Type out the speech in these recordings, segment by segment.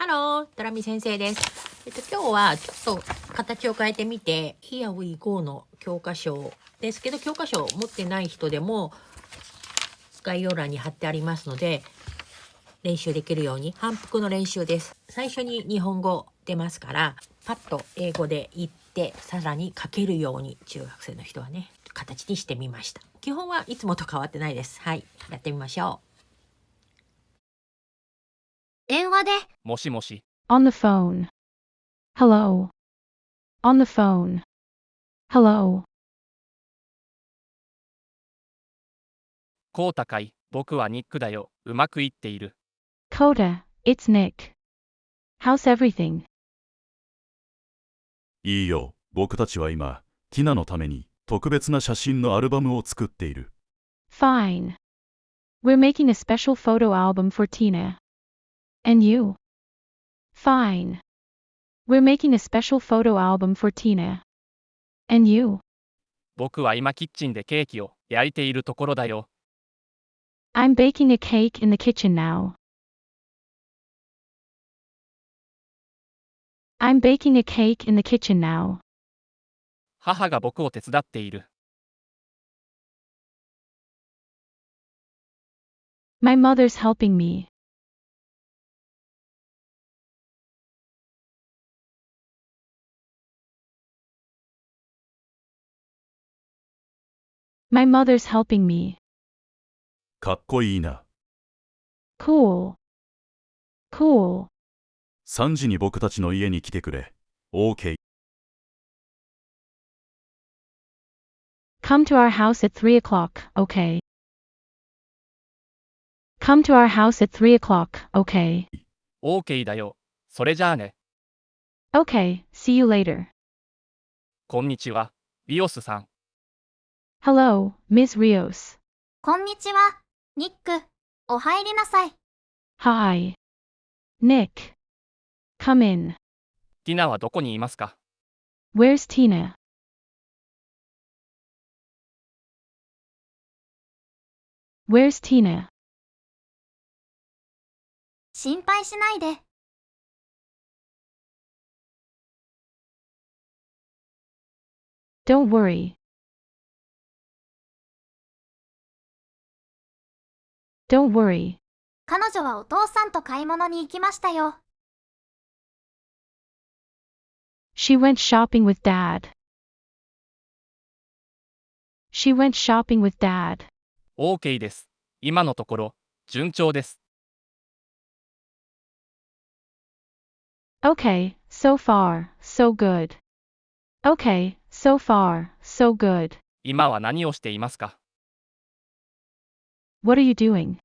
ハロー、ドラミ先生です。今日はちょっと形を変えてみて、Here we go の教科書ですけど、教科書を持ってない人でも概要欄に貼ってありますので、練習できるように反復の練習です。最初に日本語出ますから、パッと英語で言って、さらに書けるように中学生の人はね、形にしてみました。基本はいつもと変わってないです。はい、やってみましょう。電話でもしもし、On the phone. Hello. On the phone. Hello. こうたかい、僕はニックだよ、うまくいっている。Kota, it's Nick. How's everything? いいよ、僕たちは今、ティナのために特別な写真のアルバムを作っている。Fine. We're making a special photo album for Tina. And you? Fine. We're making a special photo album for Tina. And you? 僕は今キッチンでケーキを焼いているところだよ。I'm baking a cake in the kitchen now. I'm baking a cake in the kitchen now. 母が僕を手伝っている。My mother's helping me. My mother's helping me. かっこいいな。Cool. Cool. 3時に僕たちの家に来てくれ。OK。Come to our house at 3 o'clock, okay? Come to our house at 3 o'clock, okay? OK だよ。それじゃあね。Okay, see you later. こんにちは、リオスさん。Hello, Ms. Rios. こんにちは、ニック。お入りなさい。Hi. Nick. Come in. ティナはどこにいますか？ Where's Tina? Where's Tina? 心配しないで。Don't worry. Don't worry. 彼女はお父さんと買い物に行きましたよ。She went shopping with Dad. She went shopping with Dad. OK です。今のところ、順調です。Okay, so far, so good. Okay, so far, so good. 今は何をしていますか？ What are you doing?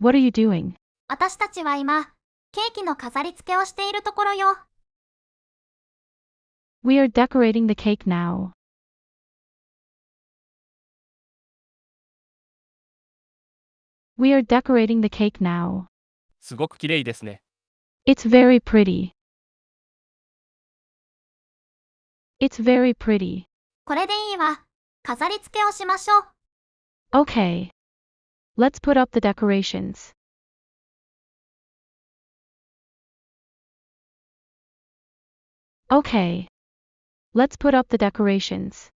What are you doing? 私たちは今、ケーキの飾り付けをしているところよ。We are decorating the cake now. We are decorating the cake now. すごく綺麗ですね。It's very pretty. It's very pretty. これでいいわ。飾り付けをしましょう。Okay. Let's put up the decorations. Okay. Let's put up the decorations.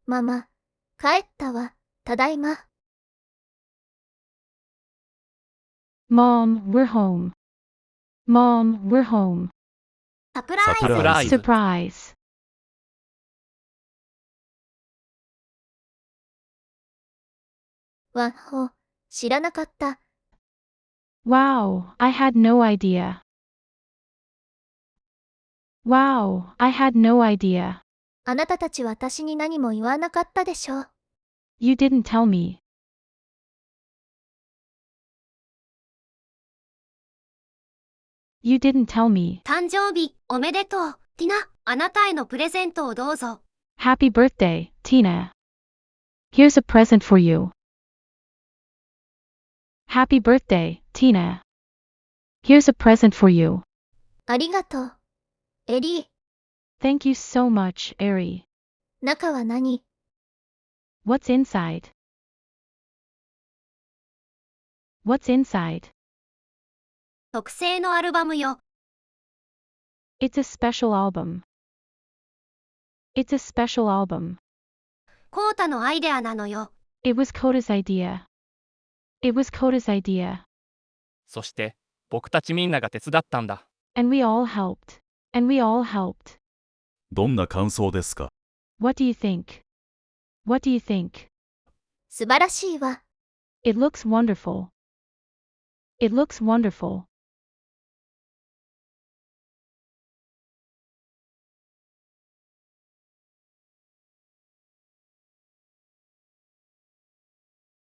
Mama, 帰ったわ。ただいま。Mom, we're home. Mom, we're home. サプライズ。サプライズ。 Surprise.わほ、知らなかった。Wow, I had no idea. Wow, I had no idea. あなたたち私に何も言わなかったでしょ。You didn't tell me. You didn't tell me. 誕生日、おめでとう。ティナ、あなたへのプレゼントをどうぞ。Happy birthday, Tina. Here's a present for you. Happy birthday, Tina. Here's a present for you. ありがとう。エリー、 Thank you so much, Ari. 中は何？ What's inside? What's inside? 特製のアルバムよ。It's a special album. It's a special album. コータのアイデアなのよ。It was Kota's idea. It was Kota's idea. そして、僕たちみんなが手伝ったんだ。And we all helped. And we all helped. どんな感想ですか？ What do you think? What do you think? 素晴らしいわ。 It looks wonderful. It looks wonderful.